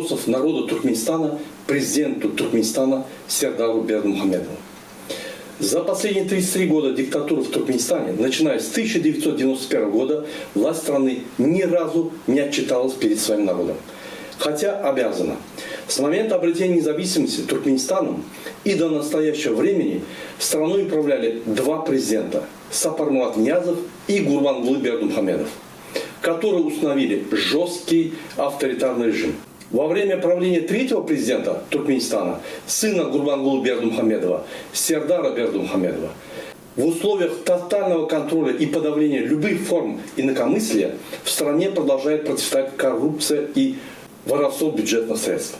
вопросов народа Туркменистана президенту Туркменистана Сердару Бердымухамедову. За последние 33 года диктатуры в Туркменистане, начиная с 1991 года, власть страны ни разу не отчиталась перед своим народом. Хотя обязана. С момента обретения независимости Туркменистаном и до настоящего времени страной управляли два президента – Сапармурат Ниязов и Гурбангулы Бердымухамедов, которые установили жесткий авторитарный режим. Во время правления третьего президента Туркменистана, сына Гурбангулы Бердымухамедова, Сердара Бердымухамедова, в условиях тотального контроля и подавления любых форм инакомыслия в стране продолжает процветать коррупция и воровство бюджетных средств.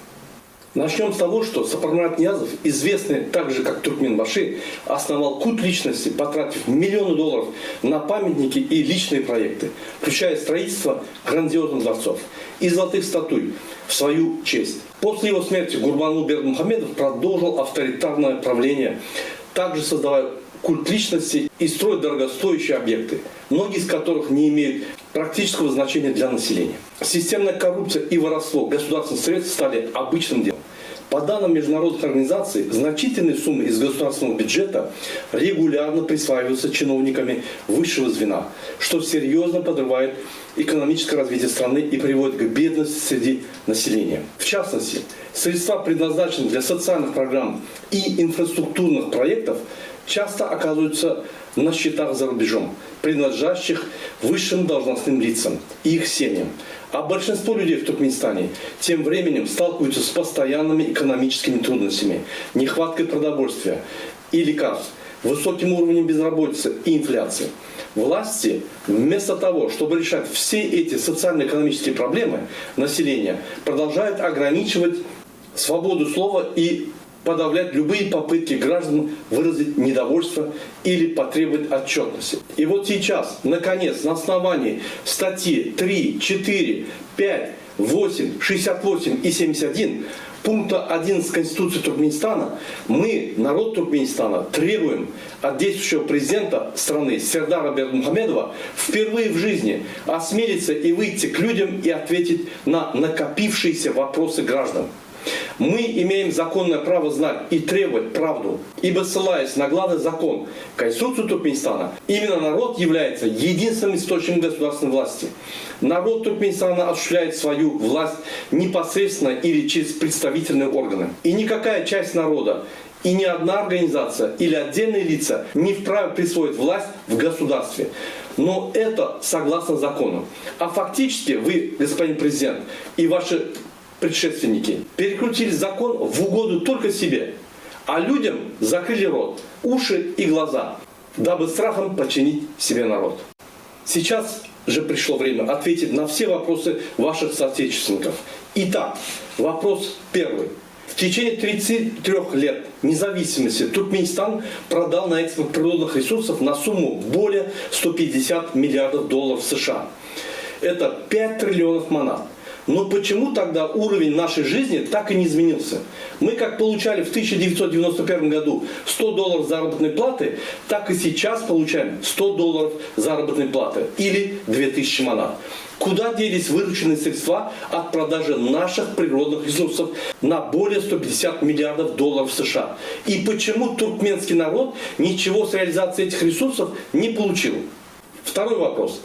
Начнем с того, что Сапармурат Ниязов, известный также как Туркменбаши, основал культ личности, потратив миллионы долларов на памятники и личные проекты, включая строительство грандиозных дворцов и золотых статуй в свою честь. После его смерти Гурбангулы Бердымухамедов продолжил авторитарное правление, также создавая культ личности и строить дорогостоящие объекты, многие из которых не имеют практического значения для населения. Системная коррупция и воровство государственных средств стали обычным делом. По данным международных организаций, значительные суммы из государственного бюджета регулярно присваиваются чиновниками высшего звена, что серьезно подрывает экономическое развитие страны и приводит к бедности среди населения. В частности, средства, предназначенные для социальных программ и инфраструктурных проектов, часто оказываются на счетах за рубежом, принадлежащих высшим должностным лицам и их семьям. А большинство людей в Туркменистане тем временем сталкиваются с постоянными экономическими трудностями, нехваткой продовольствия и лекарств, высоким уровнем безработицы и инфляции. Власти, вместо того, чтобы решать все эти социально-экономические проблемы населения, продолжают ограничивать свободу слова и подавлять любые попытки граждан выразить недовольство или потребовать отчетности. И вот сейчас, наконец, на основании статьи 3, 4, 5, 8, 68 и 71 пункта 11 Конституции Туркменистана мы, народ Туркменистана, требуем от действующего президента страны Сердара Бердымухамедова впервые в жизни осмелиться и выйти к людям и ответить на накопившиеся вопросы граждан. Мы имеем законное право знать и требовать правду, ибо, ссылаясь на главный закон Конституции Туркменистана, именно народ является единственным источником государственной власти. Народ Туркменистана осуществляет свою власть непосредственно или через представительные органы. И никакая часть народа, и ни одна организация или отдельные лица не вправе присвоить власть в государстве. Но это согласно закону. А фактически вы, господин президент, и ваши предшественники перекрутили закон в угоду только себе, а людям закрыли рот, уши и глаза, дабы страхом подчинить себе народ. Сейчас же пришло время ответить на все вопросы ваших соотечественников. Итак, вопрос первый. В течение 33 лет независимости Туркменистан продал на экспорт природных ресурсов на сумму более 150 миллиардов долларов США. Это 5 триллионов манат. Но почему тогда уровень нашей жизни так и не изменился? Мы как получали в 1991 году $100 заработной платы, так и сейчас получаем $100 заработной платы или 2000 манат. Куда делись вырученные средства от продажи наших природных ресурсов на более 150 миллиардов долларов США? И почему туркменский народ ничего с реализацией этих ресурсов не получил? Второй вопрос.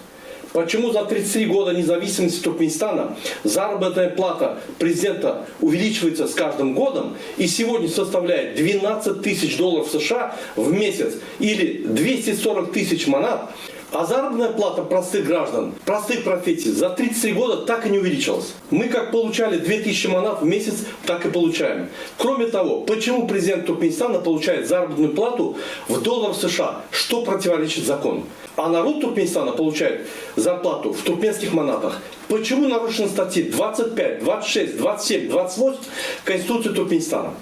Почему за 33 года независимости Туркменистана заработная плата президента увеличивается с каждым годом и сегодня составляет 12 тысяч долларов США в месяц или 240 тысяч манат, а заработная плата простых граждан, простых профессий за 33 года так и не увеличилась. Мы как получали 2000 манат в месяц, так и получаем. Кроме того, почему президент Туркменистана получает заработную плату в долларах США, что противоречит закону? А народ Туркменистана получает зарплату в туркменских манатах. Почему нарушены статьи 25, 26, 27, 28 Конституции Туркменистана?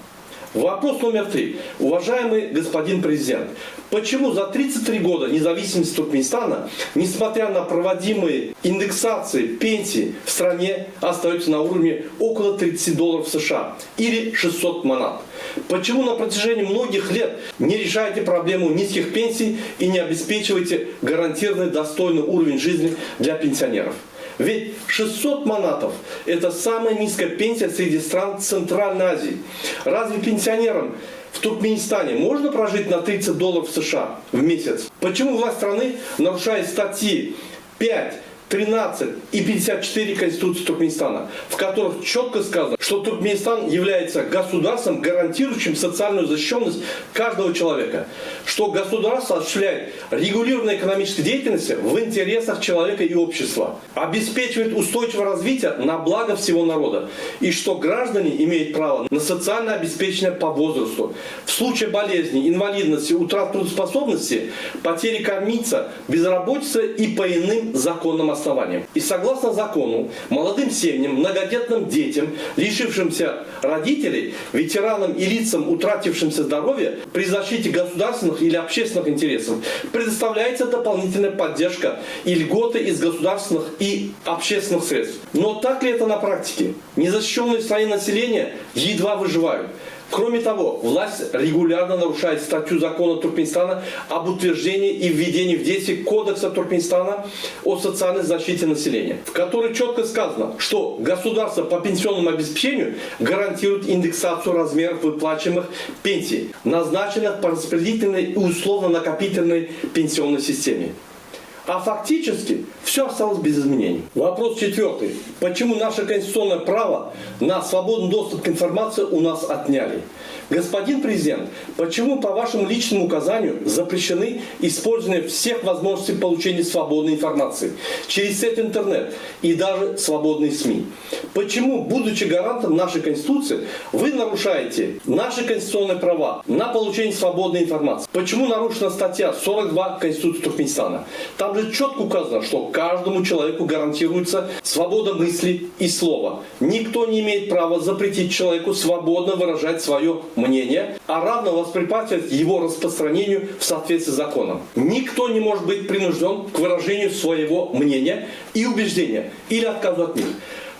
Вопрос номер 3. Уважаемый господин президент, почему за 33 года независимости Туркменистана, несмотря на проводимые индексации пенсий, в стране остаются на уровне около 30 долларов США или 600 манат? Почему на протяжении многих лет не решаете проблему низких пенсий и не обеспечиваете гарантированный достойный уровень жизни для пенсионеров? Ведь 600 манатов – это самая низкая пенсия среди стран Центральной Азии. Разве пенсионерам в Туркменистане можно прожить на $30 США в месяц? Почему власть страны нарушает статьи 5, 13 и 54 Конституции Туркменистана, в которых четко сказано, что Туркменистан является государством, гарантирующим социальную защищенность каждого человека, что государство осуществляет регулирование экономической деятельности в интересах человека и общества, обеспечивает устойчивое развитие на благо всего народа, и что граждане имеют право на социальное обеспечение по возрасту. В случае болезни, инвалидности, утраты трудоспособности, потери кормильца, безработицы и по иным законным основаниям. И согласно закону, молодым семьям, многодетным детям, лишившимся родителей, ветеранам и лицам, утратившимся здоровье, при защите государственных или общественных интересов предоставляется дополнительная поддержка и льготы из государственных и общественных средств. Но так ли это на практике? Незащищенные слои населения едва выживают. Кроме того, власть регулярно нарушает статью закона Туркменистана об утверждении и введении в действие Кодекса Туркменистана о социальной защите населения, в которой четко сказано, что государство по пенсионному обеспечению гарантирует индексацию размеров выплачиваемых пенсий, назначенных по распределительной и условно-накопительной пенсионной системе. А фактически все осталось без изменений. Вопрос 4. Почему наше конституционное право на свободный доступ к информации у нас отняли? Господин президент, почему по вашему личному указанию запрещены использование всех возможностей получения свободной информации через сеть интернет и даже свободные СМИ? Почему, будучи гарантом нашей Конституции, вы нарушаете наши конституционные права на получение свободной информации? Почему нарушена статья 42 Конституции Туркменистана? Там же четко указано, что каждому человеку гарантируется свобода мысли и слова. Никто не имеет права запретить человеку свободно выражать свое мнение, а равно воспрепятствовать его распространению в соответствии с законом. Никто не может быть принужден к выражению своего мнения и убеждения или отказу от них.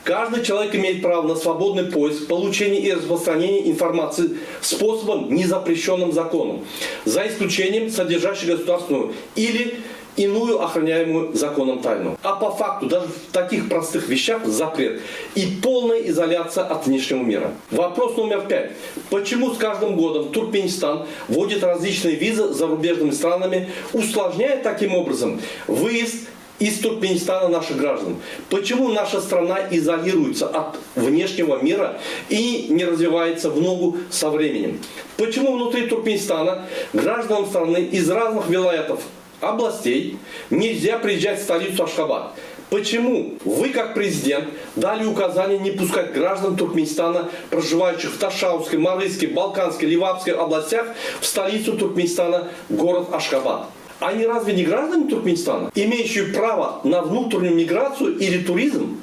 Каждый человек имеет право на свободный поиск, получение и распространение информации способом, не запрещенным законом, за исключением содержащей государственную или иную охраняемую законом тайну. А по факту даже в таких простых вещах запрет и полная изоляция от внешнего мира. Вопрос номер 5. Почему с каждым годом Туркменистан вводит различные визы с зарубежными странами, усложняя таким образом выезд из Туркменистана наших граждан? Почему наша страна изолируется от внешнего мира и не развивается в ногу со временем? Почему внутри Туркменистана гражданам страны из разных вилаятов, областей нельзя приезжать в столицу Ашхабад? Почему вы, как президент, дали указание не пускать граждан Туркменистана, проживающих в Ташаутской, Марыйской, Балканской, Ливапской областях, в столицу Туркменистана, город Ашхабад? Они разве не граждане Туркменистана, имеющие право на внутреннюю миграцию или туризм?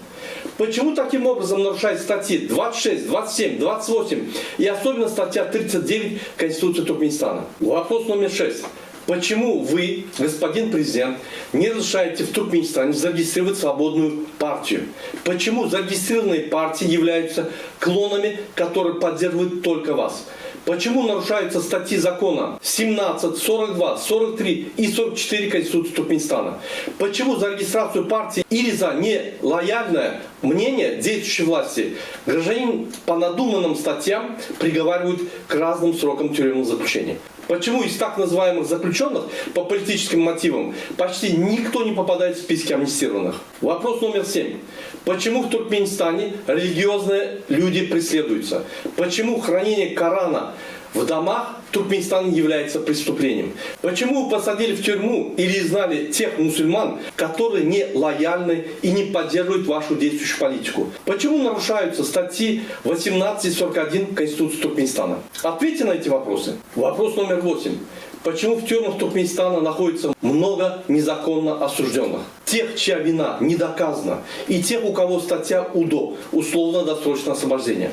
Почему таким образом нарушают статьи 26, 27, 28 и особенно статья 39 Конституции Туркменистана? Вопрос номер 6. Почему вы, господин президент, не разрешаете в Туркменистане зарегистрировать свободную партию? Почему зарегистрированные партии являются клонами, которые поддерживают только вас? Почему нарушаются статьи закона 17, 42, 43 и 44 Конституции Туркменистана? Почему за регистрацию партии или за нелояльное мнение действующей власти гражданин по надуманным статьям приговаривают к разным срокам тюремного заключения? Почему из так называемых заключенных по политическим мотивам почти никто не попадает в списки амнистированных? Вопрос номер 7. Почему в Туркменистане религиозные люди преследуются? Почему хранение Корана в домах Туркменистана является преступлением? Почему вы посадили в тюрьму или изгнали тех мусульман, которые не лояльны и не поддерживают вашу действующую политику? Почему нарушаются статьи 18 и 41 Конституции Туркменистана? Ответьте на эти вопросы. Вопрос номер 8. Почему в тюрьмах Туркменистана находится много незаконно осужденных? Тех, чья вина не доказана, и тех, у кого статья УДО, условно-досрочное освобождение.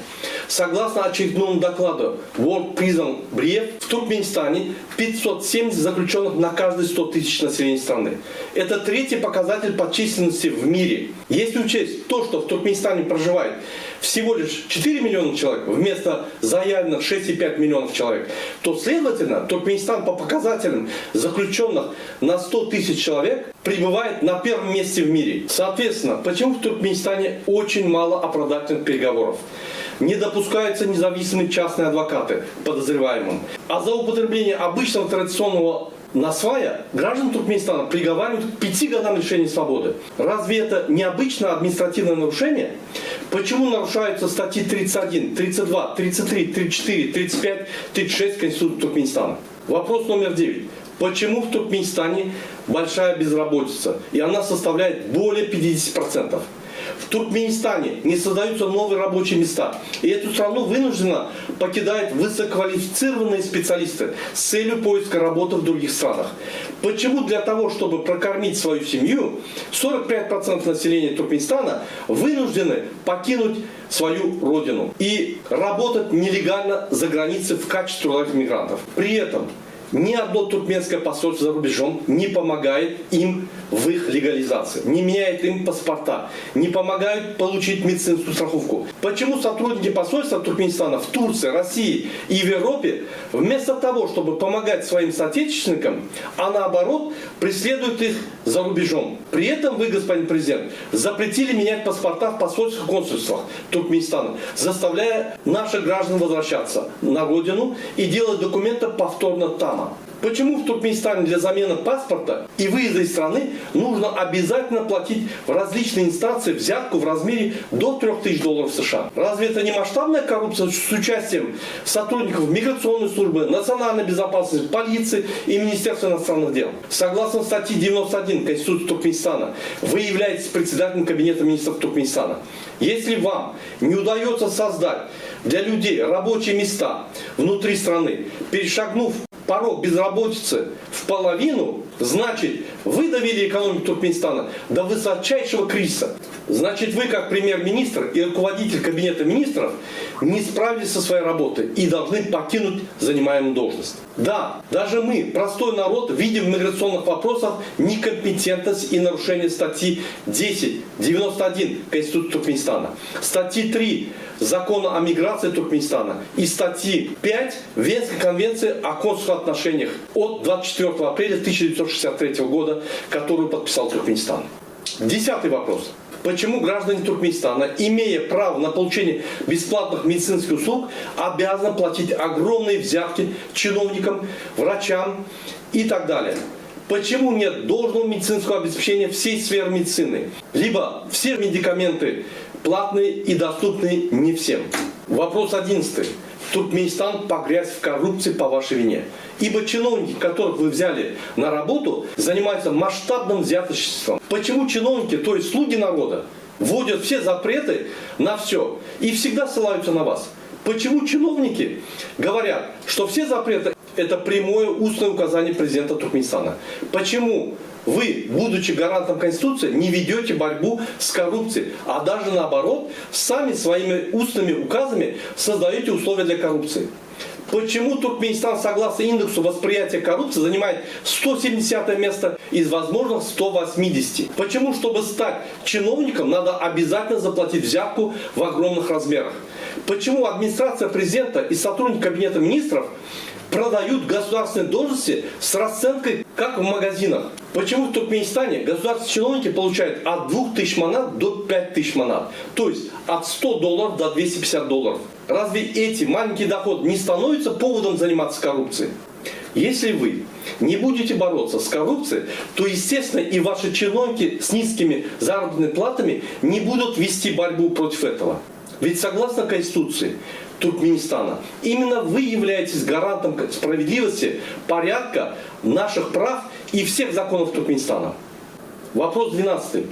Согласно очередному докладу World Prison Brief, в Туркменистане 570 заключенных на каждые 100 тысяч населения страны. Это третий показатель по численности в мире. Если учесть то, что в Туркменистане проживает всего лишь 4 миллиона человек вместо заявленных 6,5 миллионов человек, то, следовательно, Туркменистан по показателям заключенных на 100 тысяч человек пребывает на первом месте в мире. Соответственно, почему в Туркменистане очень мало оправдательных переговоров? Не допускаются независимые частные адвокаты подозреваемым. А за употребление обычного традиционного насвая граждан Туркменистана приговаривают к 5 годам лишения свободы. Разве это необычное административное нарушение? Почему нарушаются статьи 31, 32, 33, 34, 35, 36 Конституции Туркменистана? Вопрос номер 9. Почему в Туркменистане большая безработица? И она составляет более 50%. В Туркменистане не создаются новые рабочие места. И эту страну вынужденно покидают высококвалифицированные специалисты с целью поиска работы в других странах. Почему для того, чтобы прокормить свою семью, 45% населения Туркменистана вынуждены покинуть свою родину и работать нелегально за границей в качестве трудовых мигрантов? При этом ни одно туркменское посольство за рубежом не помогает им в их легализации, не меняет им паспорта, не помогает получить медицинскую страховку. Почему сотрудники посольства Туркменистана в Турции, России и в Европе вместо того, чтобы помогать своим соотечественникам, а наоборот преследуют их за рубежом? При этом вы, господин президент, запретили менять паспорта в посольствах и консульствах Туркменистана, заставляя наших граждан возвращаться на родину и делать документы повторно там. Почему в Туркменистане для замены паспорта и выезда из страны нужно обязательно платить в различные инстанции взятку в размере до $3000 США? Разве это не масштабная коррупция с участием сотрудников миграционной службы, национальной безопасности, полиции и Министерства иностранных дел? Согласно статье 91 Конституции Туркменистана, вы являетесь председателем Кабинета министров Туркменистана. Если вам не удается создать для людей рабочие места внутри страны, перешагнув порог безработицы в половину, значит, вы довели экономику Туркменистана до высочайшего кризиса. Значит, вы, как премьер-министр и руководитель Кабинета министров, не справились со своей работой и должны покинуть занимаемую должность. Да, даже мы, простой народ, видим в миграционных вопросах некомпетентность и нарушение статьи 10.91 Конституции Туркменистана, статьи 3 Закона о миграции Туркменистана и статьи 5 Венской конвенции о консульских отношениях от 24 апреля 1963 года, которую подписал Туркменистан. 10-й вопрос. Почему граждане Туркменистана, имея право на получение бесплатных медицинских услуг, обязаны платить огромные взятки чиновникам, врачам и так далее? Почему нет должного медицинского обеспечения всей сферы медицины? Либо все медикаменты платные и доступны не всем. Вопрос 11. Туркменистан погряз в коррупции по вашей вине. Ибо чиновники, которых вы взяли на работу, занимаются масштабным взяточеством. Почему чиновники, то есть слуги народа, вводят все запреты на все и всегда ссылаются на вас? Почему чиновники говорят, что все запреты – это прямое устное указание президента Туркменистана? Почему вы, будучи гарантом Конституции, не ведете борьбу с коррупцией, а даже наоборот, сами своими устными указами создаете условия для коррупции? Почему Туркменистан, согласно индексу восприятия коррупции, занимает 170 место из возможных 180? Почему, чтобы стать чиновником, надо обязательно заплатить взятку в огромных размерах? Почему администрация президента и сотрудники Кабинета министров продают государственные должности с расценкой, как в магазинах? Почему в Туркменистане государственные чиновники получают от 2000 манат до 5000 манат? То есть от $100 до $250. Разве эти маленькие доходы не становятся поводом заниматься коррупцией? Если вы не будете бороться с коррупцией, то, естественно, и ваши чиновники с низкими заработными платами не будут вести борьбу против этого. Ведь согласно Конституции Туркменистана, именно вы являетесь гарантом справедливости, порядка, наших прав и всех законов Туркменистана. Вопрос 12.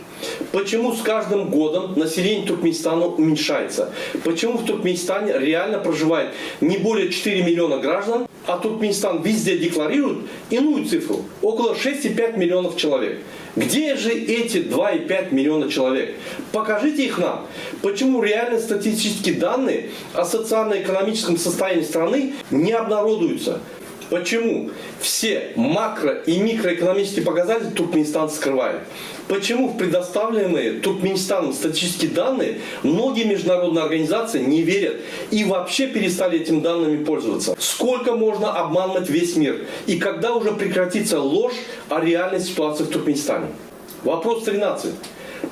Почему с каждым годом население Туркменистана уменьшается? Почему в Туркменистане реально проживает не более 4 миллиона граждан, а Туркменистан везде декларирует иную цифру – около 6,5 миллионов человек? Где же эти 2,5 миллиона человек? Покажите их нам. Почему реальные статистические данные о социально-экономическом состоянии страны не обнародуются? Почему все макро- и микроэкономические показатели Туркменистан скрывает? Почему в предоставленные Туркменистаном статистические данные многие международные организации не верят и вообще перестали этими данными пользоваться? Сколько можно обманывать весь мир? И когда уже прекратится ложь о реальной ситуации в Туркменистане? Вопрос 13.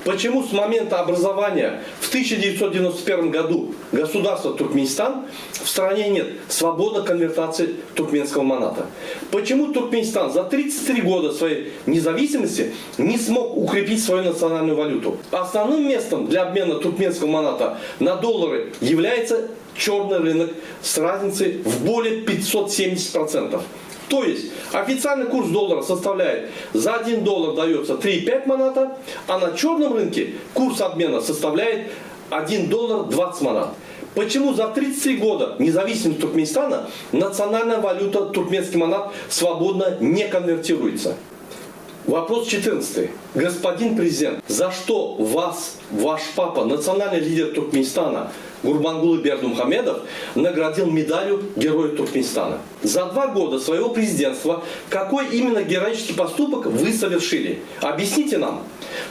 Почему с момента образования в 1991 году государства Туркменистан в стране нет свободной конвертации туркменского маната? Почему Туркменистан за 33 года своей независимости не смог укрепить свою национальную валюту? Основным местом для обмена туркменского маната на доллары является черный рынок с разницей в более 570%. То есть официальный курс доллара составляет за 1 доллар дается 3,5 маната, а на черном рынке курс обмена составляет 1 доллар 20 манат. Почему за 33 года независимости Туркменистана национальная валюта туркменский манат свободно не конвертируется? Вопрос 14. Господин президент, за что вас, ваш папа, национальный лидер Туркменистана Гурбангулы Бердымухамедов наградил медалью Героя Туркменистана? За 2 года своего президентства какой именно героический поступок вы совершили? Объясните нам.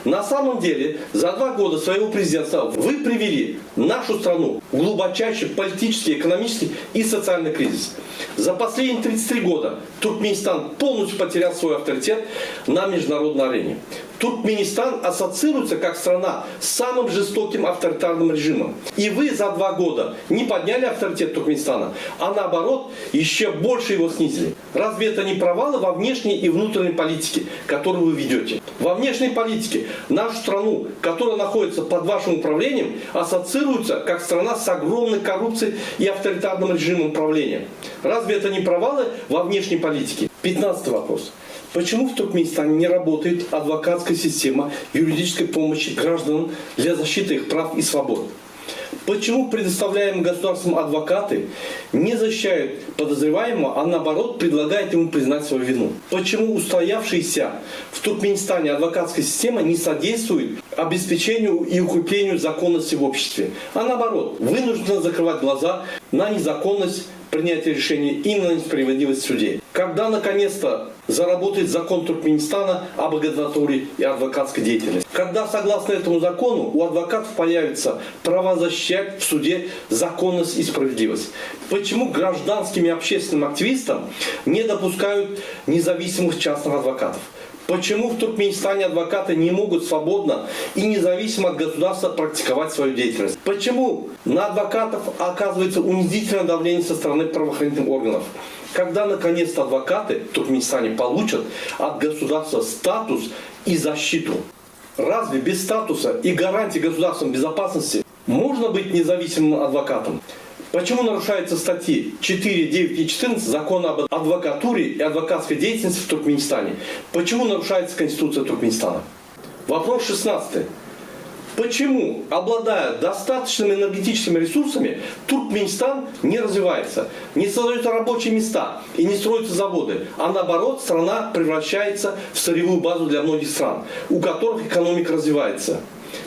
На самом деле, за 2 года своего президентства вы привели нашу страну в глубочайший политический, экономический и социальный кризис. За последние 33 года Туркменистан полностью потерял свой авторитет на международной арене. Туркменистан ассоциируется как страна с самым жестоким авторитарным режимом. И вы за 2 года не подняли авторитет Туркменистана, а наоборот еще больше его снизили. Разве это не провалы во внешней и внутренней политике, которую вы ведете? Во внешней политике нашу страну, которая находится под вашим управлением, ассоциируется как страна с огромной коррупцией и авторитарным режимом правления. Разве это не провалы во внешней политике? 15 вопрос. Почему в Туркменистане не работает адвокатская система юридической помощи гражданам для защиты их прав и свобод? Почему предоставляемые государством адвокаты не защищают подозреваемого, а наоборот предлагают ему признать свою вину? Почему устоявшаяся в Туркменистане адвокатская система не содействует обеспечению и укреплению законности в обществе, а наоборот вынуждена закрывать глаза на незаконность принятия решений и на несправедливость судей? Когда наконец-то заработает закон Туркменистана об адвокатуре и адвокатской деятельности? Когда, согласно этому закону, у адвокатов появится право защищать в суде законность и справедливость? Почему гражданским и общественным активистам не допускают независимых частных адвокатов? Почему в Туркменистане адвокаты не могут свободно и независимо от государства практиковать свою деятельность? Почему на адвокатов оказывается унизительное давление со стороны правоохранительных органов? Когда наконец-то адвокаты в Туркменистане получат от государства статус и защиту? Разве без статуса и гарантии государственной безопасности можно быть независимым адвокатом? Почему нарушаются статьи 4, 9 и 14 Закона об адвокатуре и адвокатской деятельности в Туркменистане? Почему нарушается Конституция Туркменистана? Вопрос 16. Почему, обладая достаточными энергетическими ресурсами, Туркменистан не развивается, не создают рабочие места и не строятся заводы, а наоборот страна превращается в сырьевую базу для многих стран, у которых экономика развивается?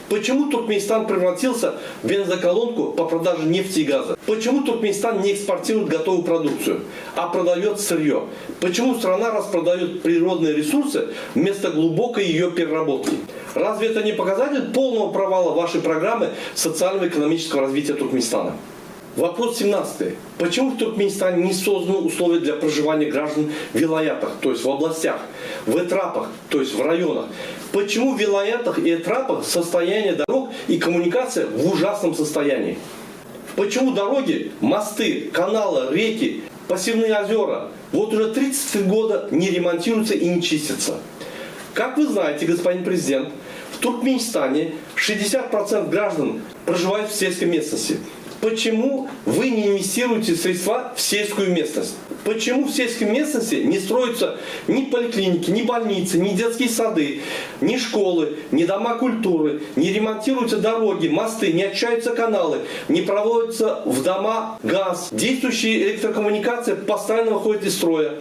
Почему Туркменистан превратился в бензоколонку по продаже нефти и газа? Почему Туркменистан не экспортирует готовую продукцию, а продает сырье? Почему страна распродает природные ресурсы вместо глубокой ее переработки? Разве это не показатель полного провала вашей программы социально-экономического развития Туркменистана? Вопрос 17. Почему в Туркменистане не созданы условия для проживания граждан в вилаятах, то есть в областях, в этрапах, то есть в районах? Почему в вилаятах и этрапах состояние дорог и коммуникация в ужасном состоянии? Почему дороги, мосты, каналы, реки, пассивные озера вот уже 33 года не ремонтируются и не чистятся? Как вы знаете, господин президент, в Туркменистане 60% граждан проживают в сельской местности. Почему вы не инвестируете средства в сельскую местность? Почему в сельской местности не строятся ни поликлиники, ни больницы, ни детские сады, ни школы, ни дома культуры, не ремонтируются дороги, мосты, не очищаются каналы, не проводится в дома газ, действующие электрокоммуникации постоянно выходят из строя?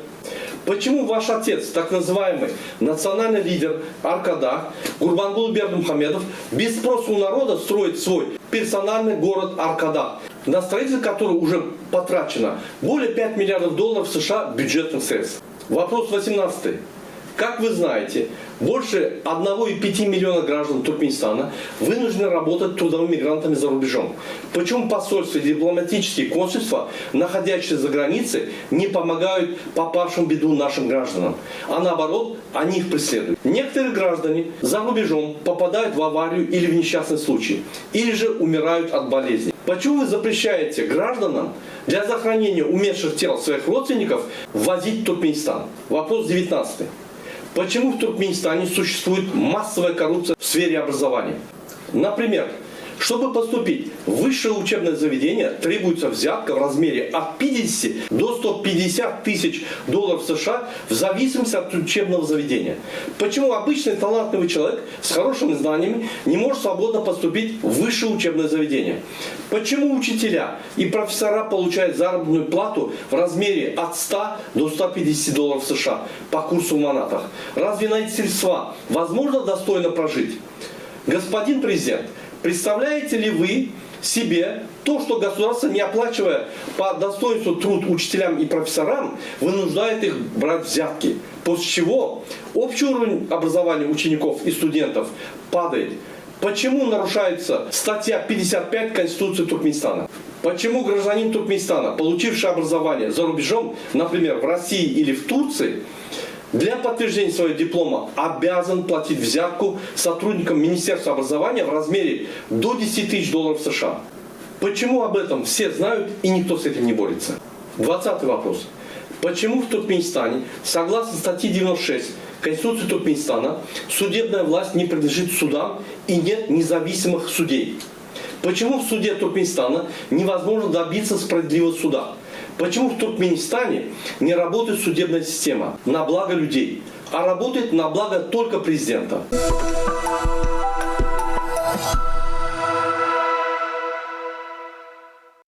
Почему ваш отец, так называемый национальный лидер Аркадах, Гурбангулы Бердымухамедов, без спроса у народа строит свой персональный город Аркадах? на строительство которого уже потрачено более 5 миллиардов долларов США бюджетных средств. Вопрос 18. Как вы знаете, больше 1,5 миллиона граждан Туркменистана вынуждены работать трудовыми мигрантами за рубежом. Почему посольства и дипломатические консульства, находящиеся за границей, не помогают попавшим в беду нашим гражданам, а наоборот, они их преследуют? Некоторые граждане за рубежом попадают в аварию или в несчастный случай, или же умирают от болезней. Почему вы запрещаете гражданам для захоронения умерших тел своих родственников ввозить в Туркменистан? Вопрос 19. Почему в Туркменистане существует массовая коррупция в сфере образования? Например, чтобы поступить в высшее учебное заведение, требуется взятка в размере от 50 до 150 тысяч долларов США в зависимости от учебного заведения. Почему обычный талантливый человек с хорошими знаниями не может свободно поступить в высшее учебное заведение? Почему учителя и профессора получают заработную плату в размере от 100 до 150 долларов США по курсу в манатах? Разве на эти средства возможно достойно прожить? Господин президент, представляете ли вы себе то, что государство, не оплачивая по достоинству труд учителям и профессорам, вынуждает их брать взятки, после чего общий уровень образования учеников и студентов падает? Почему нарушается статья 55 Конституции Туркменистана? Почему гражданин Туркменистана, получивший образование за рубежом, например, в России или в Турции, для подтверждения своего диплома обязан платить взятку сотрудникам Министерства образования в размере до 10 тысяч долларов США? Почему об этом все знают и никто с этим не борется? 20 вопрос. Почему в Туркменистане, согласно статье 96 Конституции Туркменистана, судебная власть не принадлежит судам и нет независимых судей? Почему в суде Туркменистана невозможно добиться справедливого суда? Почему в Туркменистане не работает судебная система на благо людей, а работает на благо только президента?